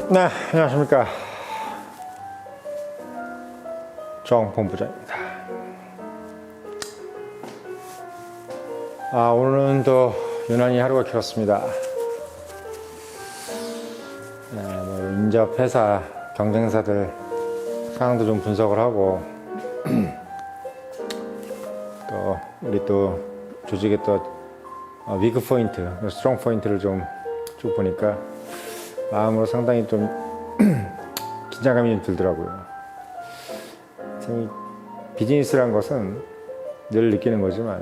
네, 안녕하십니까. 정본부장입니다. 오늘은 또 유난히 하루가 길었습니다. 인접 회사 경쟁사들 상황도 좀 분석을 하고 또 우리 또 조직의 또 위크 포인트, 스트롱 포인트를 좀 쭉 보니까 마음으로 상당히 좀 긴장감이 좀 들더라고요. 참 비즈니스란 것은 늘 느끼는 거지만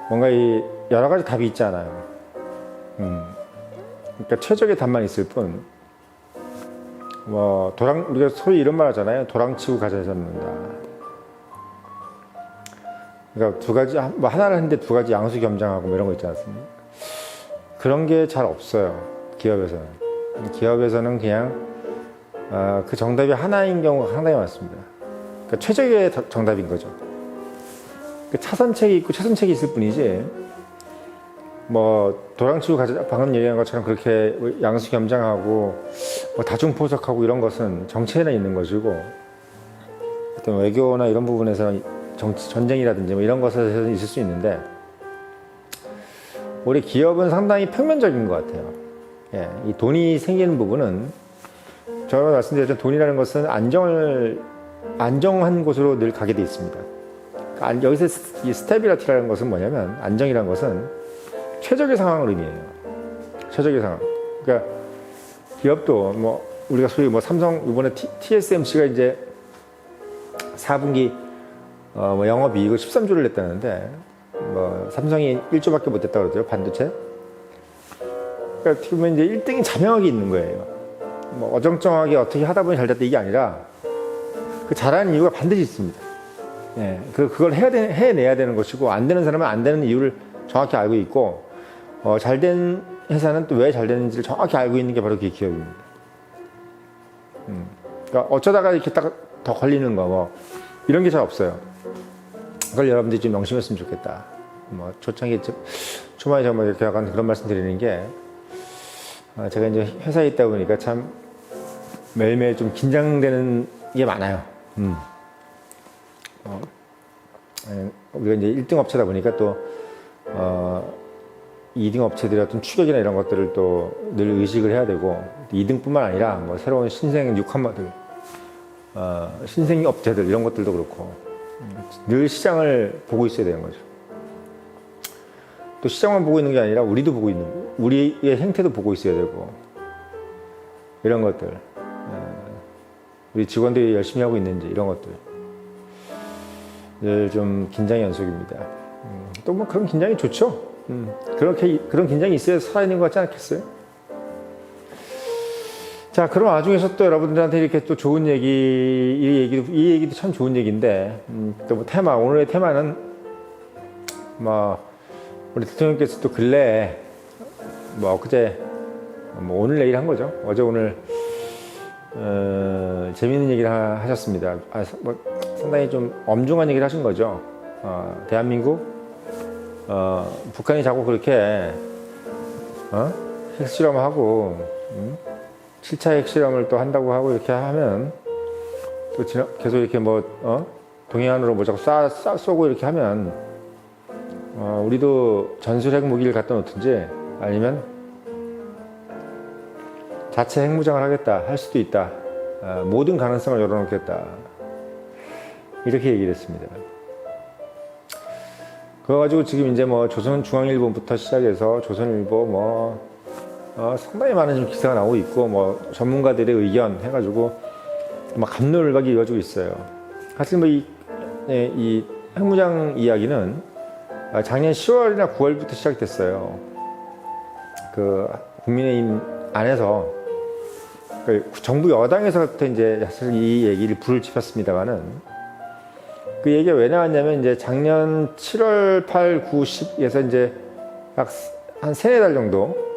뭔가 이 여러 가지 답이 있잖아요. 그러니까 최적의 답만 있을 뿐, 우리가 소위 이런 말 하잖아요. 도랑치고 가자 잡는다. 그러니까 두 가지, 하나를 했는데 두 가지 양수겸장하고 이런 거 있지 않습니까? 그런 게 잘 없어요. 기업에서는. 기업에서는 그냥 그 정답이 하나인 경우가 상당히 많습니다. 그러니까 최적의 정답인 거죠. 차선책이 있고 최선책이 있을 뿐이지, 도랑치고 가자, 방금 얘기한 것처럼 그렇게 양수겸장하고 다중포석하고 이런 것은 정치에는 있는 것이고, 어떤 외교나 이런 부분에서는 전쟁이라든지 이런 것에서는 있을 수 있는데, 우리 기업은 상당히 평면적인 것 같아요. 예, 이 돈이 생기는 부분은, 제가 말씀드렸던 돈이라는 것은 안정한 곳으로 늘 가게 돼 있습니다. 여기서 이 스테빌리티라는 것은 뭐냐면, 안정이라는 것은 최적의 상황을 의미해요. 최적의 상황. 그러니까 기업도 우리가 소위 삼성 이번에 TSMC가 이제 4분기 영업이익을 13조를 냈다는데, 삼성이 1조밖에 못 냈다고 그러죠, 반도체. 그러니까 어떻게 보면 이제 1등이 자명하게 있는 거예요. 어정쩡하게 어떻게 하다 보니 잘 됐다 이게 아니라, 그 잘하는 이유가 반드시 있습니다. 예, 그걸 해내야 되는 것이고, 안 되는 사람은 안 되는 이유를 정확히 알고 있고, 잘 된 회사는 또 왜 잘 되는지를 정확히 알고 있는 게 바로 그게 기업입니다. 그러니까 어쩌다가 이렇게 딱 더 걸리는 거, 이런 게 잘 없어요. 그걸 여러분들이 좀 명심했으면 좋겠다. 초반에 제가 이렇게 약간 그런 말씀 드리는 게, 제가 이제 회사에 있다 보니까 참 매일매일 좀 긴장되는 게 많아요. 우리가 이제 1등 업체다 보니까 또, 2등 업체들의 어떤 추격이나 이런 것들을 또 늘 의식을 해야 되고, 2등뿐만 아니라 새로운 신생 뉴카머들, 신생 업체들 이런 것들도 그렇고, 늘 시장을 보고 있어야 되는 거죠. 또 시장만 보고 있는 게 아니라 우리도 보고 있는, 우리의 행태도 보고 있어야 되고, 이런 것들, 우리 직원들이 열심히 하고 있는지 이런 것들 늘 좀 긴장의 연속입니다. 또 그런 긴장이 좋죠. 그런 긴장이 있어야 살아있는 것 같지 않겠어요? 자, 그런 와중에서 또 여러분들한테 이렇게 또 좋은 얘기, 이 얘기도 참 좋은 얘기인데, 또 오늘의 테마는, 우리 대통령께서 또 근래에, 그제, 오늘 내일 한 거죠. 어제 오늘, 재미있는 얘기를 하셨습니다. 상당히 좀 엄중한 얘기를 하신 거죠. 대한민국, 북한이 자꾸 그렇게, 핵실험하고, 7차 핵실험을 또 한다고 하고 이렇게 하면, 또 계속 이렇게 동해안으로 자꾸 쏘고 이렇게 하면, 우리도 전술 핵무기를 갖다 놓든지 아니면 자체 핵무장을 하겠다, 할 수도 있다. 모든 가능성을 열어놓겠다. 이렇게 얘기를 했습니다. 그거 가지고 지금 이제 조선중앙일보부터 시작해서 조선일보 상당히 많은 지금 기사가 나오고 있고, 전문가들의 의견 해가지고 갑론을박이 이루어지고 있어요. 사실 이 핵무장 이야기는 작년 10월이나 9월부터 시작됐어요. 그 국민의힘 안에서, 정부 여당에서부터 이제 사실 이 얘기를 불을 지폈습니다만은, 그 얘기가 왜 나왔냐면, 이제 작년 7월, 8, 9, 10에서 이제 약 한 3-4달 정도,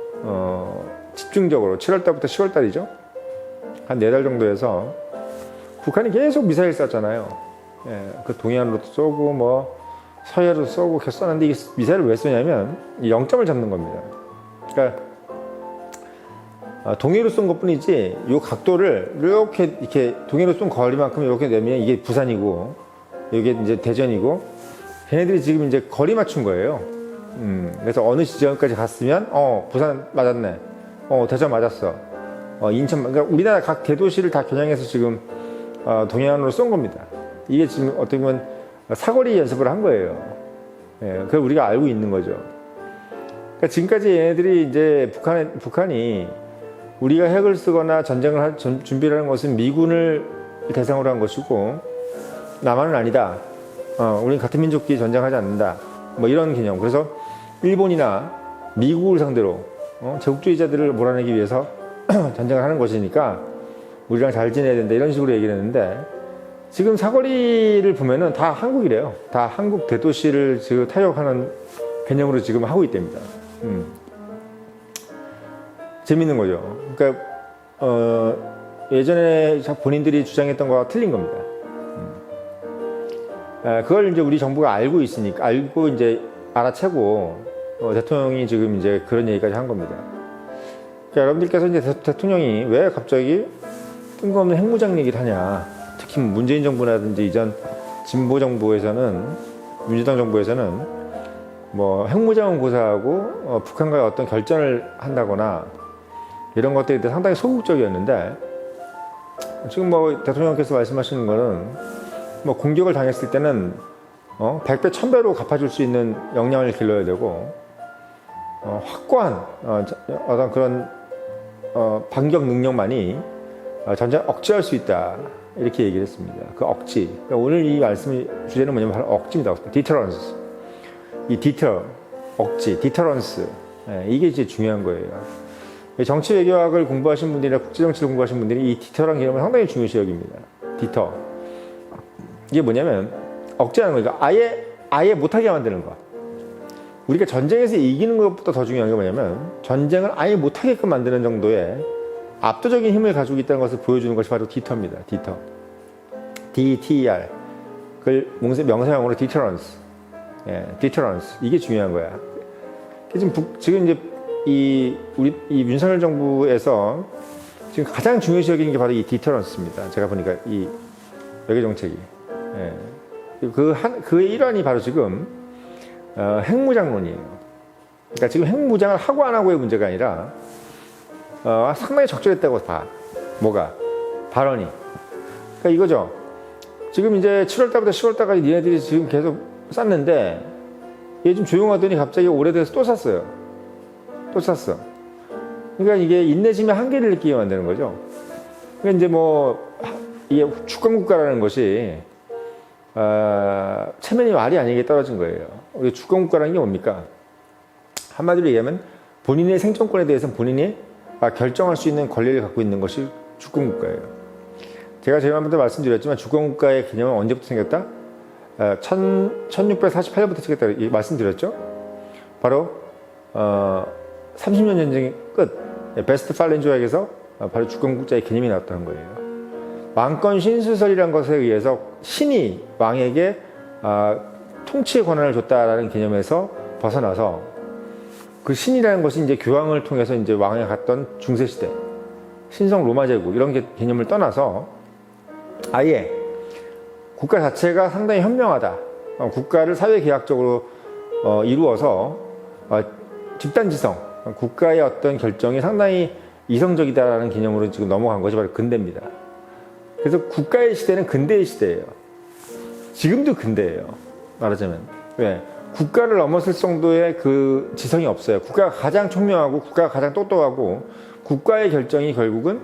집중적으로 7월달부터 10월달이죠. 한 4달 정도에서 북한이 계속 미사일 쐈잖아요. 예, 그 동해안으로도 쏘고 서해로 쏘고 계속 쐈는데, 이게 미사일을 왜 쏘냐면 이 영점을 잡는 겁니다. 그러니까 동해로 쏜 것뿐이지 이 각도를 이렇게 동해로 쏜 거리만큼 이렇게 내면 이게 부산이고 이게 이제 대전이고 걔네들이 지금 이제 거리 맞춘 거예요. 그래서 어느 지점까지 갔으면 부산 맞았네, 대전 맞았어, 인천, 그러니까 우리나라 각 대도시를 다 겨냥해서 지금 동해안으로 쏜 겁니다. 이게 지금 어떻게 보면 사거리 연습을 한 거예요. 예, 그걸 우리가 알고 있는 거죠. 그러니까 지금까지 얘네들이 이제 북한이 우리가 핵을 쓰거나 전쟁을 준비를 하는 것은 미군을 대상으로 한 것이고 남한은 아니다. 우리는 같은 민족끼리 전쟁하지 않는다. 뭐 이런 개념. 그래서 일본이나 미국을 상대로 제국주의자들을 몰아내기 위해서 전쟁을 하는 것이니까 우리랑 잘 지내야 된다. 이런 식으로 얘기를 했는데 지금 사거리를 보면은 다 한국이래요. 다 한국 대도시를 지금 타격하는 개념으로 지금 하고 있답니다. 재밌는 거죠. 그러니까 예전에 본인들이 주장했던 거와 틀린 겁니다. 그걸 이제 우리 정부가 알고 있으니까 알고 이제 알아채고 대통령이 지금 이제 그런 얘기까지 한 겁니다. 그러니까 여러분들께서 이제 대통령이 왜 갑자기 뜬금없는 핵무장 얘기를 하냐. 특히 문재인 정부라든지 이전 진보 정부에서는 민주당 정부에서는 뭐 핵무장은 고사하고 북한과의 어떤 결전을 한다거나 이런 것들이 상당히 소극적이었는데 지금 뭐 대통령께서 말씀하시는 거는 뭐 공격을 당했을 때는 100배, 1000배로 갚아줄 수 있는 역량을 길러야 되고 확고한 어떤 그런 반격 능력만이 전쟁을 억제할 수 있다 이렇게 얘기를 했습니다. 그 억지. 그러니까 오늘 이 말씀의 주제는 뭐냐면 바로 억지입니다. 디터런스. 이 억지, 디터런스. 이게 이제 중요한 거예요. 정치 외교학을 공부하신 분들이나 국제정치를 공부하신 분들이 이 디터라는 개념을 상당히 중요시 여깁니다. 디터. 이게 뭐냐면 억제하는 거니까 아예 못하게 만드는 거. 우리가 전쟁에서 이기는 것보다 더 중요한 게 뭐냐면 전쟁을 아예 못하게끔 만드는 정도의 압도적인 힘을 가지고 있다는 것을 보여주는 것이 바로 디터입니다. 디터. DTER. 그걸 명사형으로 디터런스. 예, 디터런스. 이게 중요한 거야. 지금 이제 이 윤석열 정부에서 지금 가장 중요시 여기는 게 바로 이 디터런스입니다. 제가 보니까 이 외교 정책이. 예. 그의 일환이 바로 지금 핵무장론이에요. 그러니까 지금 핵무장을 하고 안 하고의 문제가 아니라 상당히 적절했다고 봐. 뭐가? 발언이. 그러니까 이거죠. 지금 이제 7월달부터 10월달까지 니네들이 지금 계속 쌌는데 얘 좀 조용하더니 갑자기 오래돼서 또 샀어요. 또 샀어. 그러니까 이게 인내심의 한계를 느끼게 만드는 거죠. 그러니까 이제 뭐 이게 주권국가라는 것이 체면이 말이 아니게 떨어진 거예요. 우리 주권국가라는 게 뭡니까? 한마디로 얘기하면 본인의 생존권에 대해서는 본인이 결정할 수 있는 권리를 갖고 있는 것이 주권국가예요. 제가 지난번에 말씀드렸지만 주권국가의 개념은 언제부터 생겼다? 1648년부터 생겼다 말씀드렸죠? 바로 30년 전쟁의 끝, 베스트팔렌 조약에서 바로 주권국가의 개념이 나왔다는 거예요. 왕권 신수설이라는 것에 의해서 신이 왕에게 통치의 권한을 줬다라는 개념에서 벗어나서 그 신이라는 것이 이제 교황을 통해서 이제 왕에 갔던 중세시대, 신성 로마 제국 이런 개념을 떠나서 아예 국가 자체가 상당히 현명하다. 국가를 사회계약적으로 이루어서 집단지성, 국가의 어떤 결정이 상당히 이성적이다라는 개념으로 지금 넘어간 것이 바로 근대입니다. 그래서 국가의 시대는 근대의 시대예요. 지금도 근대예요. 말하자면. 왜? 국가를 넘어설 정도의 그 지성이 없어요. 국가가 가장 총명하고 국가가 가장 똑똑하고 국가의 결정이 결국은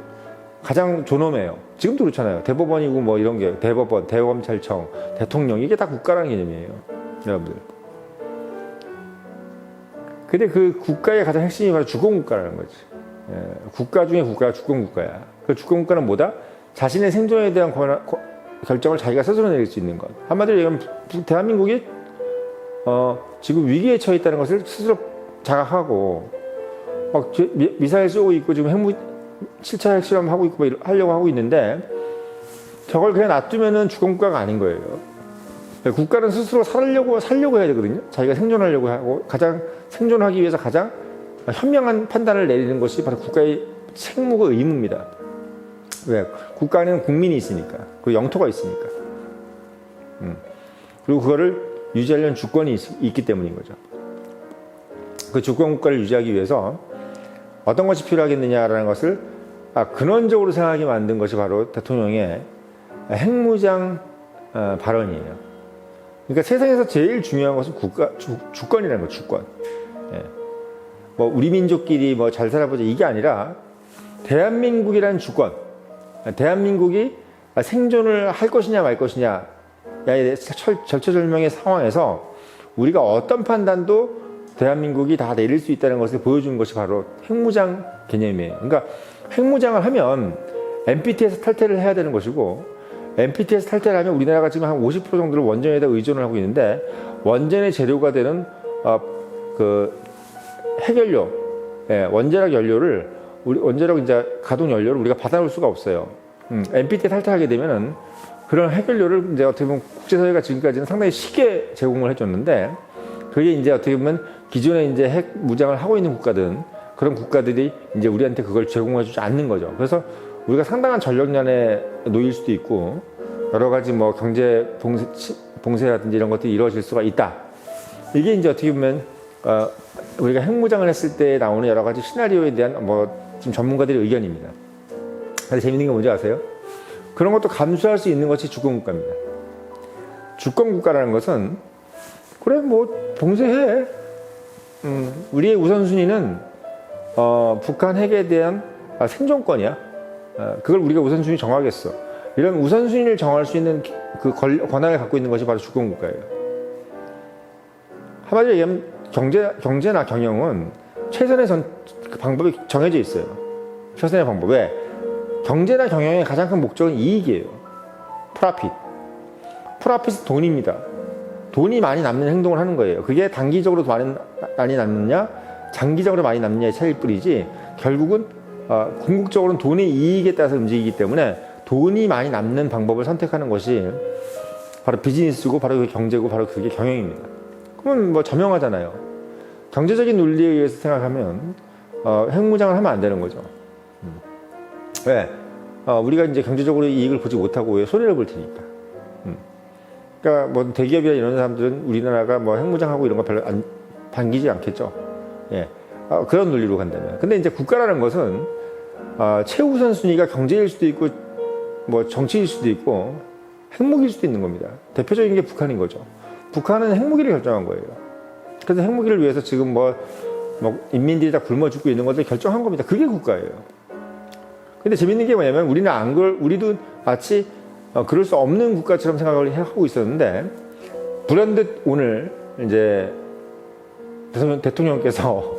가장 존엄해요. 지금도 그렇잖아요. 대법원이고 뭐 이런 게 대법원, 대검찰청, 대통령 이게 다 국가라는 개념이에요. 여러분들. 근데 그 국가의 가장 핵심이 바로 주권국가라는 거지. 국가 중에 국가가 주권국가야. 그 주권국가는 뭐다? 자신의 생존에 대한 결정을 자기가 스스로 내릴 수 있는 것. 한마디로 얘기하면 대한민국이 지금 위기에 처해 있다는 것을 스스로 자각하고 막 미사일 쏘고 있고 지금 7차 핵실험 하고 있고 하려고 하고 있는데 저걸 그냥 놔두면은 주권국가가 아닌 거예요. 국가는 스스로 살려고 해야 되거든요. 자기가 생존하려고 하고 가장 생존하기 위해서 가장 현명한 판단을 내리는 것이 바로 국가의 책무고 의무입니다. 왜? 국가는 국민이 있으니까, 그리고 영토가 있으니까. 그리고 그거를 유지하려는 주권이 있기 때문인 거죠. 그 주권 국가를 유지하기 위해서 어떤 것이 필요하겠느냐라는 것을 근원적으로 생각하게 만든 것이 바로 대통령의 핵무장 발언이에요. 그러니까 세상에서 제일 중요한 것은 주권이라는 거예요. 주권. 예. 뭐 우리 민족끼리 뭐 잘 살아보자 이게 아니라 대한민국이라는 주권. 대한민국이 생존을 할 것이냐 말 것이냐 절체절명의 상황에서 우리가 어떤 판단도 대한민국이 다 내릴 수 있다는 것을 보여준 것이 바로 핵무장 개념이에요. 그러니까 핵무장을 하면 NPT에서 탈퇴를 해야 되는 것이고, NPT에서 탈퇴를 하면 우리나라가 지금 한 50% 정도를 원전에다 의존을 하고 있는데, 원전의 재료가 되는 그 핵연료, 원자력 연료를 원자력 이제 가동 연료를 우리가 받아올 수가 없어요. NPT에 탈퇴하게 되면은 그런 핵연료를 이제 어떻게 보면 국제사회가 지금까지는 상당히 쉽게 제공을 해줬는데, 그게 이제 어떻게 보면 기존에 이제 핵 무장을 하고 있는 국가든 그런 국가들이 이제 우리한테 그걸 제공해주지 않는 거죠. 그래서 우리가 상당한 전력난에 놓일 수도 있고 여러 가지 뭐 경제 봉쇄라든지 이런 것들이 이루어질 수가 있다. 이게 이제 어떻게 보면 우리가 핵무장을 했을 때 나오는 여러 가지 시나리오에 대한 뭐 지금 전문가들의 의견입니다. 근데 재밌는 게 뭔지 아세요? 그런 것도 감수할 수 있는 것이 주권국가입니다. 주권국가라는 것은 그래 뭐 봉쇄해. 우리의 우선순위는 북한 핵에 대한 생존권이야. 그걸 우리가 우선순위 정하겠어. 이런 우선순위를 정할 수 있는 그 권한을 갖고 있는 것이 바로 주권국가예요. 한마디로 얘기하면 경제나 경영은 최선의 그 방법이 정해져 있어요. 최선의 방법. 왜? 경제나 경영의 가장 큰 목적은 이익이에요. 프라핏은 돈입니다. 돈이 많이 남는 행동을 하는 거예요. 그게 단기적으로 많이 남느냐, 장기적으로 많이 남느냐의 차이일 뿐이지, 결국은 궁극적으로는 돈의 이익에 따라서 움직이기 때문에 돈이 많이 남는 방법을 선택하는 것이 바로 비즈니스고, 바로 그게 경제고, 바로 그게 경영입니다. 그러면 뭐 저명하잖아요. 경제적인 논리에 의해서 생각하면 핵무장을 하면 안 되는 거죠. 왜? 우리가 이제 경제적으로 이익을 보지 못하고 왜 손해를 볼 테니까. 그러니까 뭐 대기업이나 이런 사람들은 우리나라가 뭐 핵무장하고 이런 거 별로 반기지 않겠죠. 예. 그런 논리로 간다면. 근데 이제 국가라는 것은 최우선 순위가 경제일 수도 있고 뭐 정치일 수도 있고 핵무기일 수도 있는 겁니다. 대표적인 게 북한인 거죠. 북한은 핵무기를 결정한 거예요. 그래서 핵무기를 위해서 지금 뭐 인민들이 다 굶어 죽고 있는 것을 결정한 겁니다. 그게 국가예요. 근데 재밌는 게 뭐냐면 우리도 마치 그럴 수 없는 국가처럼 생각을 하고 있었는데, 불현듯 오늘 이제 대통령께서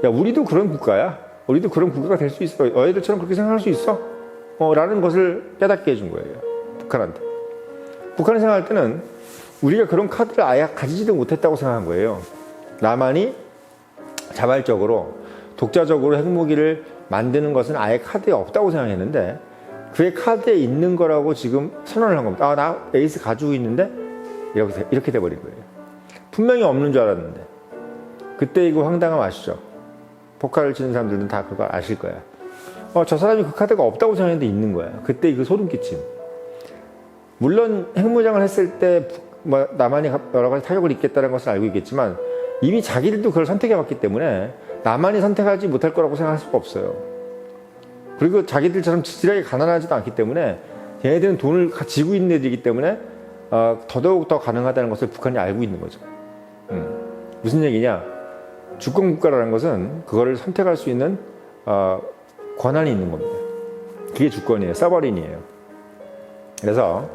야 우리도 그런 국가야. 우리도 그런 국가가 될 수 있어. 너희들처럼 그렇게 생각할 수 있어. 라는 것을 깨닫게 해준 거예요. 북한한테. 북한이 생각할 때는 우리가 그런 카드를 아예 가지지도 못했다고 생각한 거예요. 남한이 자발적으로 독자적으로 핵무기를 만드는 것은 아예 카드에 없다고 생각했는데, 그게 카드에 있는 거라고 지금 선언을 한 겁니다. 나 에이스 가지고 있는데 이렇게 돼버린 거예요. 분명히 없는 줄 알았는데. 그때 이거 황당함 아시죠? 포카를 치는 사람들은 다 그거 아실 거야. 저 사람이 그 카드가 없다고 생각했는데 있는 거야. 그때 그 소름 끼침. 물론 핵무장을 했을 때 뭐 남한이 여러 가지 타격을 입겠다는 것을 알고 있겠지만, 이미 자기들도 그걸 선택해봤기 때문에 남한이 선택하지 못할 거라고 생각할 수가 없어요. 그리고 자기들처럼 지질하게 가난하지도 않기 때문에, 얘네들은 돈을 지고 있는 애들이기 때문에 더더욱 더 가능하다는 것을 북한이 알고 있는 거죠. 무슨 얘기냐? 주권국가라는 것은 그거를 선택할 수 있는 권한이 있는 겁니다. 그게 주권이에요. 서버린이에요. 그래서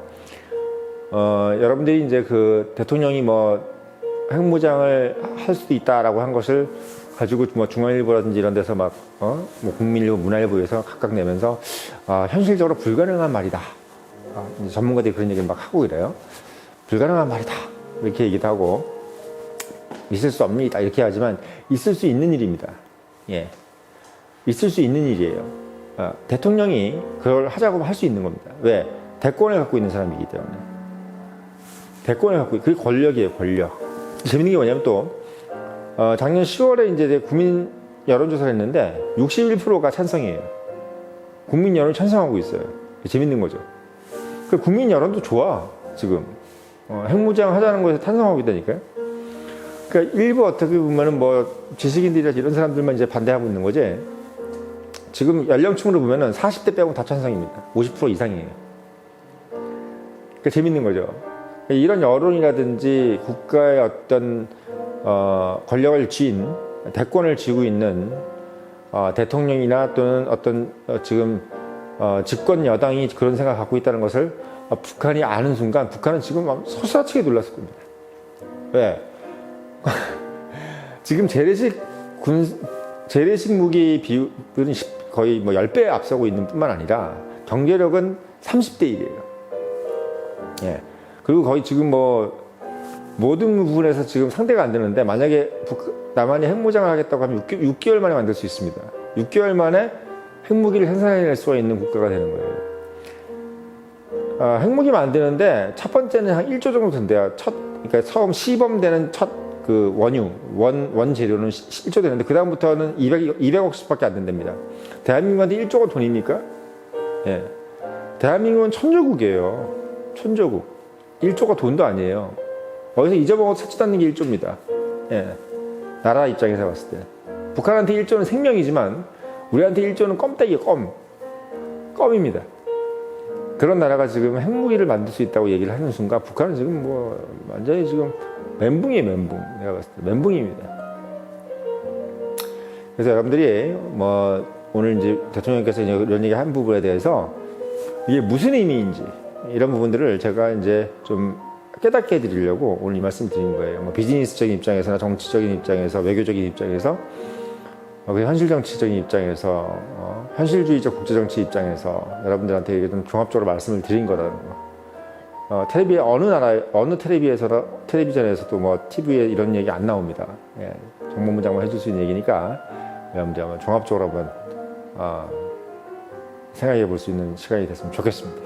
여러분들이 이제 그 대통령이 뭐 핵무장을 할 수도 있다라고 한 것을 가지고 뭐 중앙일보라든지 이런 데서 막 뭐 국민일보, 문화일보에서 각각 내면서 현실적으로 불가능한 말이다. 이제 전문가들이 그런 얘기를 막 하고 이래요. 불가능한 말이다. 이렇게 얘기도 하고, 있을 수 없습니다. 이렇게 하지만 있을 수 있는 일입니다. 예, 있을 수 있는 일이에요. 대통령이 그걸 하자고 할 수 있는 겁니다. 왜? 대권을 갖고 있는 사람이기 때문에. 대권을 갖고 그게 권력이에요. 권력. 재밌는 게 뭐냐면 또 작년 10월에 이제 국민 여론조사를 했는데 61%가 찬성이에요. 국민 여론이 찬성하고 있어요. 재밌는 거죠. 그 국민 여론도 좋아 지금. 핵무장 하자는 것에 찬성하고 있다니까요. 그러니까 일부 어떻게 보면은 뭐 지식인들이나 이런 사람들만 이제 반대하고 있는 거지. 지금 연령층으로 보면은 40대 빼고 다 찬성입니다. 50% 이상이에요. 그러니까 재밌는 거죠. 이런 여론이라든지 국가의 어떤 권력을 쥐인 대권을 쥐고 있는 대통령이나 또는 어떤 지금 집권 여당이 그런 생각을 갖고 있다는 것을 북한이 아는 순간 북한은 지금 막 서스라치게 놀랐을 겁니다. 왜? 지금 재래식 무기 비율은 거의 뭐 10배 앞서고 있는 뿐만 아니라 경제력은 30대 1이에요. 예. 그리고 거의 지금 뭐 모든 부분에서 지금 상대가 안 되는데 만약에 남한이 핵무장을 하겠다고 하면 6개월 만에 만들 수 있습니다. 6개월 만에 핵무기를 생산해낼 수가 있는 국가가 되는 거예요. 핵무기 만드는데 첫 번째는 한 1조 정도 든대요. 그러니까 처음 시범되는 첫 그 원 재료는 1조 되는데 그 다음부터는 200억씩밖에 안 된답니다. 대한민국한테 1조가 돈입니까? 예. 대한민국은 천조국이에요. 천조국. 1조가 돈도 아니에요. 어디서 잊어먹어도 찾지도 않는 게 1조입니다. 예. 나라 입장에서 봤을 때. 북한한테 1조는 생명이지만 우리한테 1조는 껌떼기 껌입니다. 그런 나라가 지금 핵무기를 만들 수 있다고 얘기를 하는 순간 북한은 지금 뭐 완전히 지금 멘붕이에요. 멘붕. 내가 봤을 때 멘붕입니다. 그래서 여러분들이 뭐 오늘 이제 대통령께서 이런 얘기 한 부분에 대해서 이게 무슨 의미인지 이런 부분들을 제가 이제 좀 깨닫게 해드리려고 오늘 이 말씀 드린 거예요. 뭐 비즈니스적인 입장에서나 정치적인 입장에서 외교적인 입장에서 현실 정치적인 입장에서 현실주의적 국제정치 입장에서 여러분들한테 좀 종합적으로 말씀을 드린 거라는 거. 텔레비 어느 텔레비전에서도 뭐 TV에 이런 얘기 안 나옵니다. 예, 정몽문 장관 해줄 수 있는 얘기니까 여러분들 한번 종합적으로 한번 생각해 볼 수 있는 시간이 됐으면 좋겠습니다.